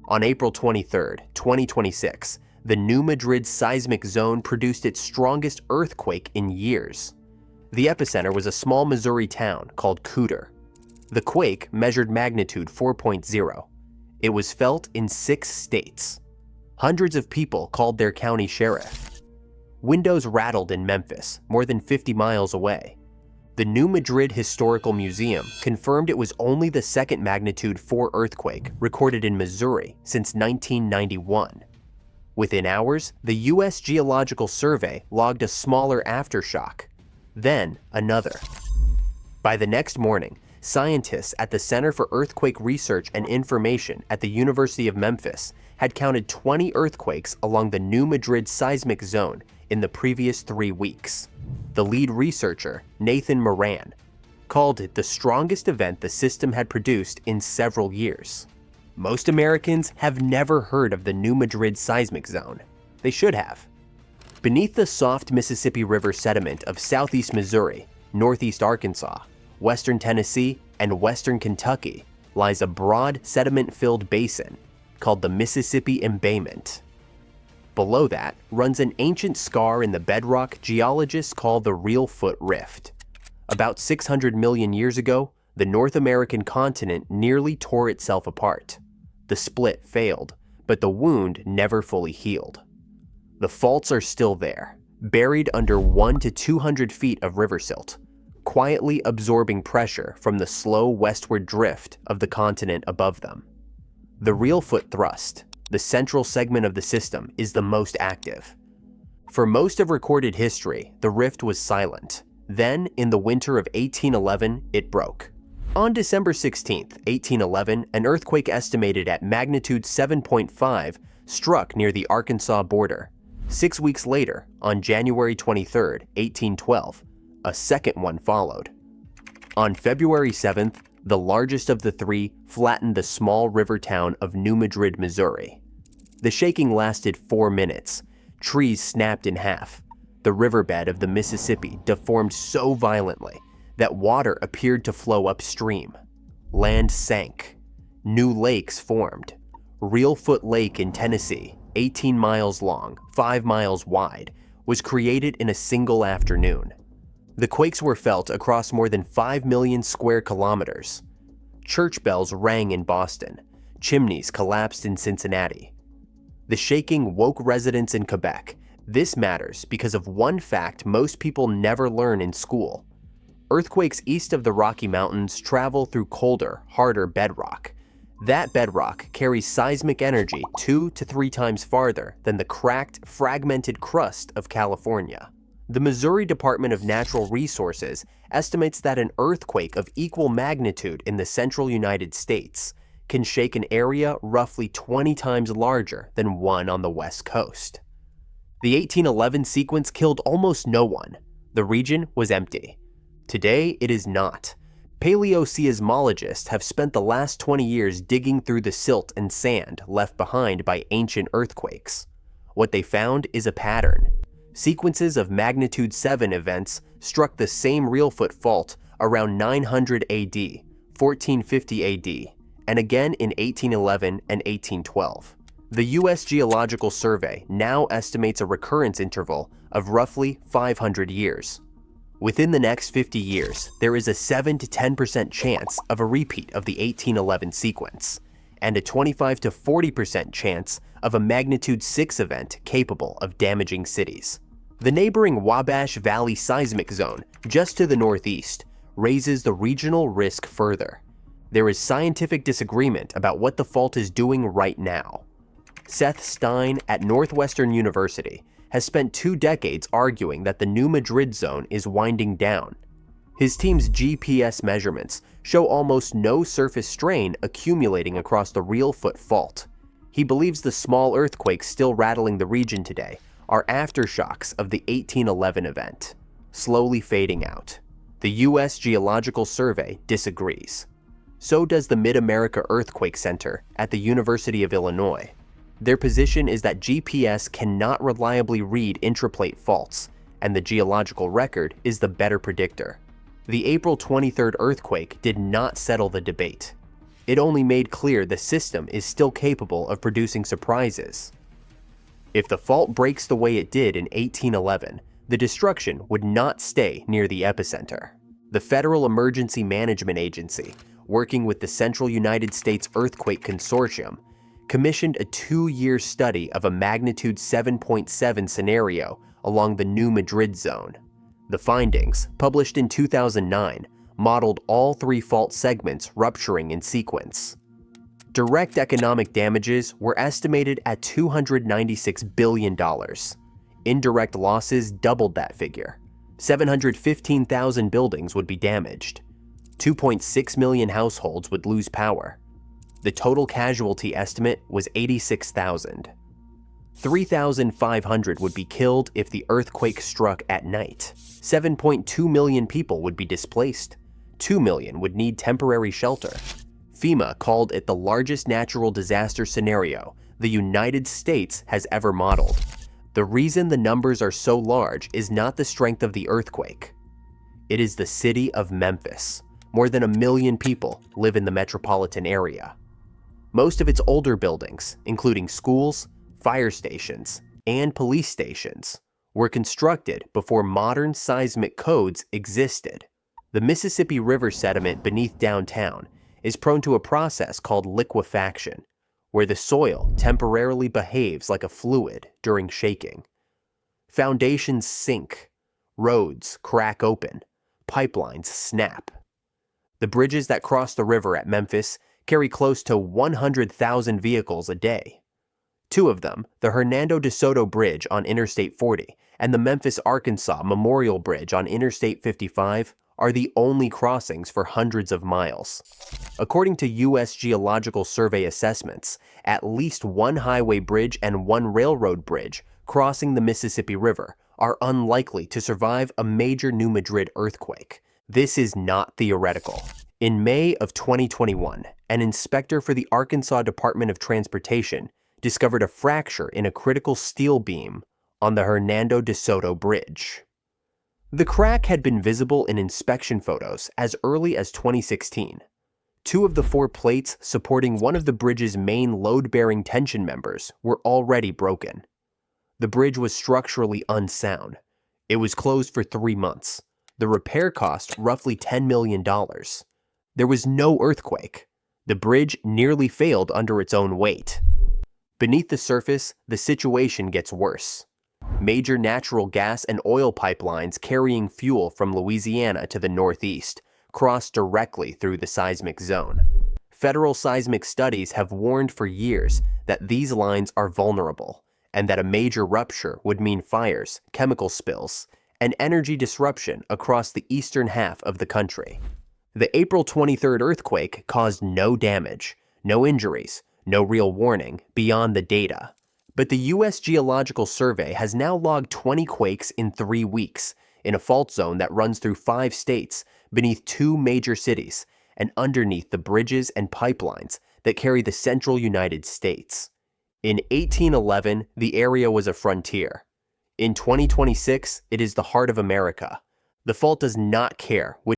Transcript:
On April 23, 2026, the new Madrid Seismic Zone produced its strongest earthquake in years. The epicenter was a small Missouri town called Cooter. The quake measured magnitude 4.0. It was felt in 6 states. Hundreds of people called their county sheriff. Windows rattled in Memphis, more than 50 miles away. The New Madrid Historical Museum confirmed it was only the second magnitude 4 earthquake recorded in Missouri since 1991. Within hours, the U.S. Geological Survey logged a smaller aftershock, then another. By the next morning, scientists at the Center for Earthquake Research and Information at the University of Memphis had counted 20 earthquakes along the New Madrid Seismic Zone in the previous 3 weeks. The lead researcher, Nathan Moran, called it the strongest event the system had produced in several years. Most Americans have never heard of the New Madrid Seismic Zone. They should have. Beneath the soft Mississippi River sediment of southeast Missouri, northeast Arkansas, western Tennessee, and western Kentucky lies a broad sediment-filled basin called the Mississippi Embayment. Below that runs an ancient scar in the bedrock geologists call the Reelfoot Rift. About 600 million years ago, the North American continent nearly tore itself apart. The split failed, but the wound never fully healed. The faults are still there, buried under 100 to 200 feet of river silt, quietly absorbing pressure from the slow westward drift of the continent above them. The Reelfoot Thrust, the central segment of the system, is the most active. For most of recorded history, the rift was silent. Then, in the winter of 1811, it broke. On December 16, 1811, an earthquake estimated at magnitude 7.5 struck near the Arkansas border. 6 weeks later, on January 23, 1812, a second one followed. On February 7th, the largest of the 3 flattened the small river town of New Madrid, Missouri. The shaking lasted 4 minutes. Trees snapped in half. The riverbed of the Mississippi deformed so violently that water appeared to flow upstream. Land sank. New lakes formed. Reelfoot Lake in Tennessee, 18 miles long, 5 miles wide, was created in a single afternoon. The quakes were felt across more than 5 million square kilometers. Church bells rang in Boston. Chimneys collapsed in Cincinnati. The shaking woke residents in Quebec. This matters because of one fact most people never learn in school. Earthquakes east of the Rocky Mountains travel through colder, harder bedrock. That bedrock carries seismic energy 2 to 3 times farther than the cracked, fragmented crust of California. The Missouri Department of Natural Resources estimates that an earthquake of equal magnitude in the central United States can shake an area roughly 20 times larger than one on the West Coast. The 1811 sequence killed almost no one. The region was empty. Today, it is not. Paleoseismologists have spent the last 20 years digging through the silt and sand left behind by ancient earthquakes. What they found is a pattern. Sequences of magnitude 7 events struck the same Reelfoot fault around 900 AD, 1450 AD, and again in 1811 and 1812. The U.S. Geological Survey now estimates a recurrence interval of roughly 500 years. Within the next 50 years, there is a 7 to 10% chance of a repeat of the 1811 sequence, and a 25 to 40% chance of a magnitude 6 event capable of damaging cities. The neighboring Wabash Valley Seismic Zone, just to the northeast, raises the regional risk further. There is scientific disagreement about what the fault is doing right now. Seth Stein at Northwestern University has spent 2 decades arguing that the New Madrid Zone is winding down. His team's GPS measurements show almost no surface strain accumulating across the Reelfoot Fault. He believes the small earthquakes still rattling the region today are aftershocks of the 1811 event, slowly fading out. The U.S. Geological Survey disagrees. So does the Mid-America Earthquake Center at the University of Illinois. Their position is that GPS cannot reliably read intraplate faults, and the geological record is the better predictor. The April 23rd earthquake did not settle the debate. It only made clear the system is still capable of producing surprises. If the fault breaks the way it did in 1811, the destruction would not stay near the epicenter. The Federal Emergency Management Agency, working with the Central United States Earthquake Consortium, commissioned a 2-year study of a magnitude 7.7 scenario along the New Madrid Zone. The findings, published in 2009, modeled all 3 fault segments rupturing in sequence. Direct economic damages were estimated at $296 billion. Indirect losses doubled that figure. 715,000 buildings would be damaged. 2.6 million households would lose power. The total casualty estimate was 86,000. 3,500 would be killed if the earthquake struck at night. 7.2 million people would be displaced. 2 million would need temporary shelter. FEMA called it the largest natural disaster scenario the United States has ever modeled. The reason the numbers are so large is not the strength of the earthquake. It is the city of Memphis. More than 1 million people live in the metropolitan area. Most of its older buildings, including schools, fire stations, and police stations, were constructed before modern seismic codes existed. The Mississippi River sediment beneath downtown is prone to a process called liquefaction, where the soil temporarily behaves like a fluid during shaking. Foundations sink, roads crack open, pipelines snap. The bridges that cross the river at Memphis carry close to 100,000 vehicles a day. 2 of them, the Hernando de Soto Bridge on Interstate 40 and the Memphis, Arkansas Memorial Bridge on Interstate 55, are the only crossings for hundreds of miles. According to U.S. Geological Survey assessments, at least 1 highway bridge and 1 railroad bridge crossing the Mississippi River are unlikely to survive a major New Madrid earthquake. This is not theoretical. In May of 2021, an inspector for the Arkansas Department of Transportation discovered a fracture in a critical steel beam on the Hernando de Soto Bridge. The crack had been visible in inspection photos as early as 2016. 2 of the 4 plates supporting one of the bridge's main load-bearing tension members were already broken. The bridge was structurally unsound. It was closed for 3 months. The repair cost roughly $10 million. There was no earthquake. The bridge nearly failed under its own weight. Beneath the surface, the situation gets worse. Major natural gas and oil pipelines carrying fuel from Louisiana to the northeast cross directly through the seismic zone. Federal seismic studies have warned for years that these lines are vulnerable and that a major rupture would mean fires, chemical spills, and energy disruption across the eastern half of the country. The April 23rd earthquake caused no damage, no injuries, no real warning beyond the data. But the U.S. Geological Survey has now logged 20 quakes in 3 weeks in a fault zone that runs through 5 states, beneath 2 major cities, and underneath the bridges and pipelines that carry the central United States. In 1811, the area was a frontier. In 2026, it is the heart of America. The fault does not care which